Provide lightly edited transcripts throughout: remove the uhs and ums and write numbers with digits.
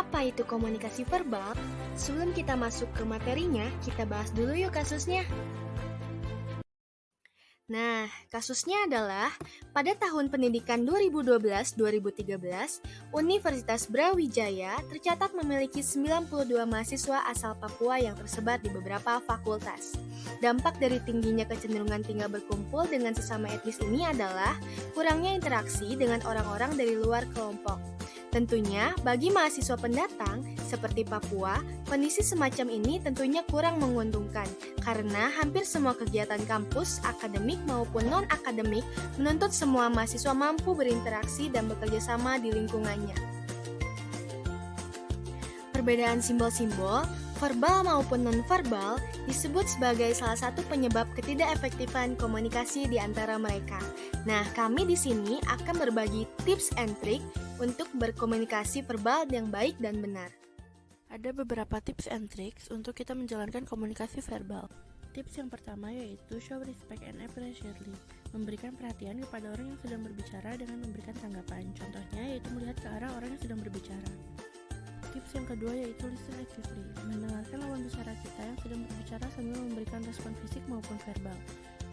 Apa itu komunikasi verbal? Sebelum kita masuk ke materinya, kita bahas dulu yuk kasusnya. Nah, kasusnya adalah pada tahun pendidikan 2012-2013, Universitas Brawijaya tercatat memiliki 92 mahasiswa asal Papua yang tersebar di beberapa fakultas. Dampak dari tingginya kecenderungan tinggal berkumpul dengan sesama etnis ini adalah kurangnya interaksi dengan orang-orang dari luar kelompok. Tentunya, bagi mahasiswa pendatang seperti Papua, kondisi semacam ini tentunya kurang menguntungkan karena hampir semua kegiatan kampus, akademik maupun non-akademik menuntut semua mahasiswa mampu berinteraksi dan bekerja sama di lingkungannya. Perbedaan simbol-simbol, verbal maupun non-verbal, disebut sebagai salah satu penyebab ketidakefektifan komunikasi di antara mereka. Nah, kami di sini akan berbagi tips and trick untuk berkomunikasi verbal yang baik dan benar. Ada beberapa tips and tricks untuk kita menjalankan komunikasi verbal. Tips yang pertama yaitu show respect and appreciately, memberikan perhatian kepada orang yang sedang berbicara dengan memberikan tanggapan. Contohnya yaitu melihat ke arah orang yang sedang berbicara. Tips yang kedua yaitu listen actively, mendengarkan lawan bicara kita yang sedang berbicara sambil memberikan respon fisik maupun verbal.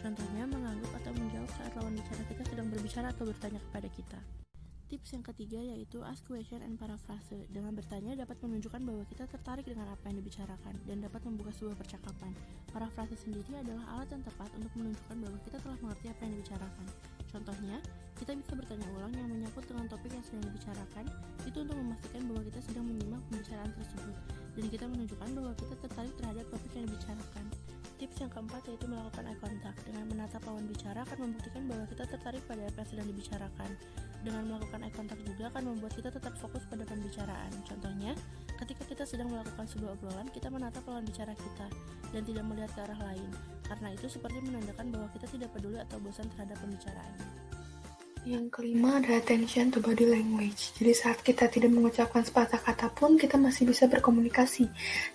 Contohnya mengangguk atau menjawab saat lawan bicara kita sedang berbicara atau bertanya kepada kita. Tips yang ketiga yaitu ask question and paraphrase. Dengan bertanya dapat menunjukkan bahwa kita tertarik dengan apa yang dibicarakan dan dapat membuka sebuah percakapan. Paraphrase sendiri adalah alat yang tepat untuk menunjukkan bahwa kita telah mengerti apa yang dibicarakan. Contohnya, kita bisa bertanya ulang yang menyangkut dengan topik yang sedang dibicarakan, itu untuk memastikan bahwa kita sedang menyimak pembicaraan tersebut, dan kita menunjukkan bahwa kita tertarik terhadap topik yang dibicarakan. Tips yang keempat yaitu melakukan eye contact. Dengan menatap lawan bicara akan membuktikan bahwa kita tertarik pada apa yang sedang dibicarakan. Dengan melakukan eye contact juga akan membuat kita tetap fokus pada pembicaraan. Contohnya, ketika kita sedang melakukan sebuah obrolan, kita menatap lawan bicara kita dan tidak melihat ke arah lain. Karena itu seperti menandakan bahwa kita tidak peduli atau bosan terhadap pembicaraannya. Yang kelima adalah attention to body language. Jadi saat kita tidak mengucapkan sepatah kata pun, kita masih bisa berkomunikasi.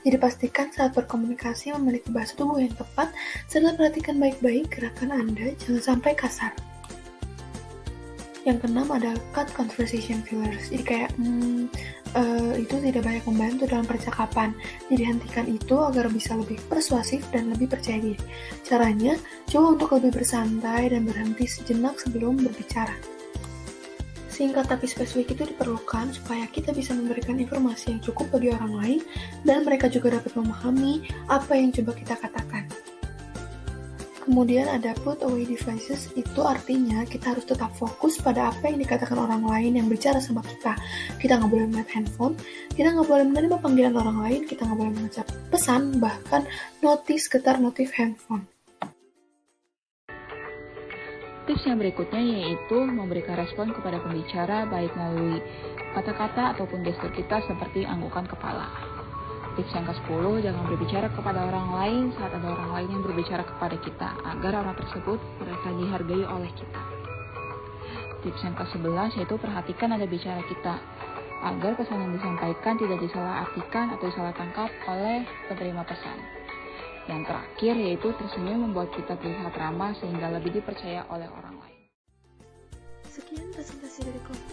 Jadi pastikan saat berkomunikasi memiliki bahasa tubuh yang tepat, serta perhatikan baik-baik gerakan Anda, jangan sampai kasar. Yang keenam adalah cut conversation fillers. Jadi kayak itu tidak banyak membantu dalam percakapan. Jadi hentikan itu agar bisa lebih persuasif dan lebih percaya diri. Caranya, coba untuk lebih bersantai dan berhenti sejenak sebelum berbicara. Singkat tapi spesifik itu diperlukan supaya kita bisa memberikan informasi yang cukup bagi orang lain dan mereka juga dapat memahami apa yang coba kita katakan. Kemudian ada put away devices, itu artinya kita harus tetap fokus pada apa yang dikatakan orang lain yang bicara sama kita. Kita nggak boleh melihat handphone, kita nggak boleh menerima panggilan orang lain, kita nggak boleh mengucap pesan, bahkan notis getar notif handphone. Tips yang berikutnya yaitu memberikan respon kepada pembicara baik melalui kata-kata ataupun gestur kita seperti anggukan kepala. Tips yang ke-10, jangan berbicara kepada orang lain saat ada orang lain yang berbicara kepada kita, agar orang tersebut merasa dihargai oleh kita. Tips yang ke-11 yaitu perhatikan nada bicara kita, agar pesan yang disampaikan tidak disalahartikan atau disalah tangkap oleh penerima pesan. Yang terakhir yaitu tersenyum membuat kita terlihat ramah sehingga lebih dipercaya oleh orang lain. Sekian presentasi dari kelompok